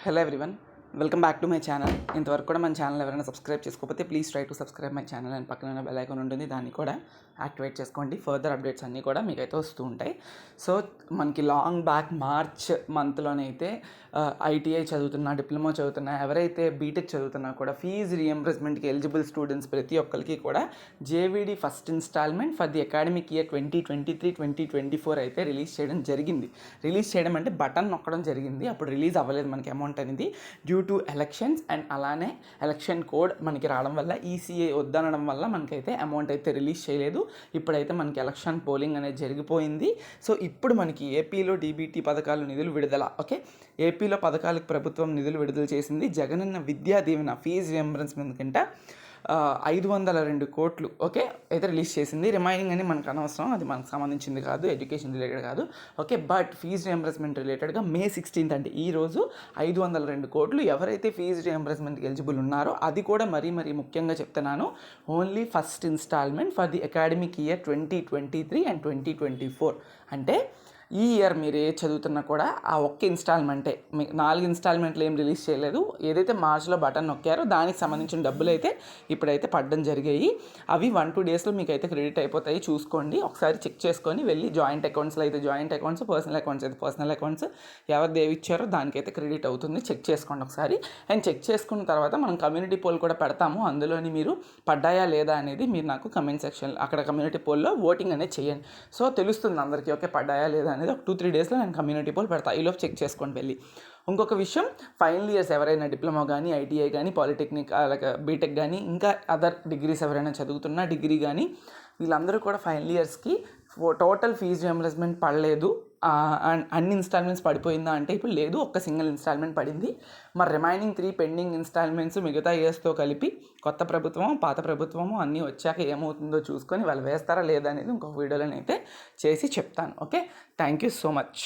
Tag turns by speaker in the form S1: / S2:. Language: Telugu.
S1: Hello everyone, welcome back to my channel. ఇంతవరకు కూడా మన ఛానల్ ఎవరైనా సబ్స్క్రైబ్ చేసుకోకపోతే please try to subscribe my channel and పక్కన బెల్ ఐకాన్ ఉంటుంది, దాన్ని కూడా యాక్టివేట్ చేసుకోండి. ఫర్దర్ అప్డేట్స్ అన్నీ కూడా మీకైతే వస్తూ ఉంటాయి. సో మనకి లాంగ్ బ్యాక్ మార్చ్ మంత్లోనైతే ఐటీఐ చదువుతున్నా, డిప్లొమా చదువుతున్నా, ఎవరైతే బీటెక్ చదువుతున్నా కూడా ఫీజు రీఎంబర్స్మెంట్కి ఎలిజిబుల్ స్టూడెంట్స్ ప్రతి ఒక్కరికి కూడా JVD first installment for the academic year 2023-2024 అయితే రిలీజ్ చేయడం జరిగింది. రిలీజ్ చేయడం అంటే బటన్ నొక్కడం జరిగింది, అప్పుడు రిలీజ్ అవ్వలేదు మనకి అమౌంట్ అనేది డ్యూ టు ఎలక్షన్స్. అండ్ అలానే ఎలక్షన్ కోడ్ మనకి రావడం వల్ల ఈసీఏ వద్దనడం వల్ల మనకైతే అమౌంట్ అయితే రిలీజ్ చేయలేదు. ఇప్పుడైతే మనకి ఎలక్షన్ పోలింగ్ అనేది జరిగిపోయింది. సో ఇప్పుడు మనకి ఏపీలో డీబీటీ పథకాలు నిధులు విడుదల. ఓకే, ఏపీలో పథకాలకు ప్రభుత్వం నిధులు విడుదల చేసింది. జగనన్న విద్యా దీవెన ఫీజు రియంబర్స్మెంట్ కింద 502 కోట్లు ఓకే అయితే రిలీజ్ చేసింది. రిమైనింగ్ అని మనకు అనవసరం, అది మనకు సంబంధించింది కాదు, ఎడ్యుకేషన్ రిలేటెడ్ కాదు. ఓకే, బట్ ఫీజు రియంబర్స్మెంట్ రిలేటెడ్గా May 16 అంటే ఈరోజు 502 కోట్లు ఎవరైతే ఫీజు రియంబర్స్మెంట్కి ఎలిజిబుల్ ఉన్నారో, అది కూడా మరీ ముఖ్యంగా చెప్తున్నాను, only first installment for the academic year 2023 and 2024. అంటే ఈ ఇయర్ మీరు ఏ చదువుతున్నా కూడా ఆ ఒక్క ఇన్స్టాల్మెంటే, మీకు 4 ఇన్స్టాల్మెంట్లు ఏం రిలీజ్ చేయలేదు. ఏదైతే మార్చ్లో బటన్ నొక్కారో దానికి సంబంధించిన డబ్బులు అయితే ఇప్పుడైతే పడడం జరిగాయి. అవి 1-2 డేస్లో మీకు అయితే క్రెడిట్ అయిపోతాయి. చూసుకోండి, ఒకసారి చెక్ చేసుకొని వెళ్ళి జాయింట్ అకౌంట్స్లో అయితే జాయింట్ అకౌంట్స్, పర్సనల్ అకౌంట్స్ అయితే పర్సనల్ అకౌంట్స్, ఎవరు ఇచ్చారో దానికైతే క్రెడిట్ అవుతుంది. చెక్ చేసుకోండి ఒకసారి. అండ్ చెక్ చేసుకున్న తర్వాత మనం కమ్యూనిటీ పోల్ కూడా పెడతాము. అందులోని మీరు పడ్డాయా లేదా అనేది మీరు నాకు కమెంట్ సెక్షన్, అక్కడ కమ్యూనిటీ పోల్లో ఓటింగ్ అనేది చేయండి. సో తెలుస్తుంది అందరికీ, ఓకే పడ్డాయా లేదా అనేది. ఒక 2-3 డేస్లో నేను కమ్యూనిటీ పోల్ పెడతా, ఈలోపు చెక్ చేసుకోండి వెళ్ళి. ఇంకొక విషయం, ఫైనల్ ఇయర్స్ ఎవరైనా డిప్లొమా కానీ, ఐటీఐ కానీ, పాలిటెక్నిక్ అలాగే బీటెక్ కానీ, ఇంకా అదర్ డిగ్రీస్ ఎవరైనా చదువుతున్నా, డిగ్రీ కానీ, వీళ్ళందరూ కూడా ఫైనల్ ఇయర్స్కి టోటల్ ఫీజు రియంబర్స్మెంట్ పడలేదు. అన్ని ఇన్స్టాల్మెంట్స్ పడిపోయిందా అంటే ఇప్పుడు లేదు, ఒక్క సింగిల్ ఇన్స్టాల్మెంట్ పడింది. మరి రిమైనింగ్ 3 పెండింగ్ ఇన్స్టాల్మెంట్స్ మిగతా ఇయర్స్తో కలిపి కొత్త ప్రభుత్వం, పాత ప్రభుత్వము అన్నీ వచ్చాక ఏమవుతుందో చూసుకొని వాళ్ళు వేస్తారా లేదా అనేది ఇంకొక వీడియోలోనైతే చేసి చెప్తాను. Okay, thank you so much.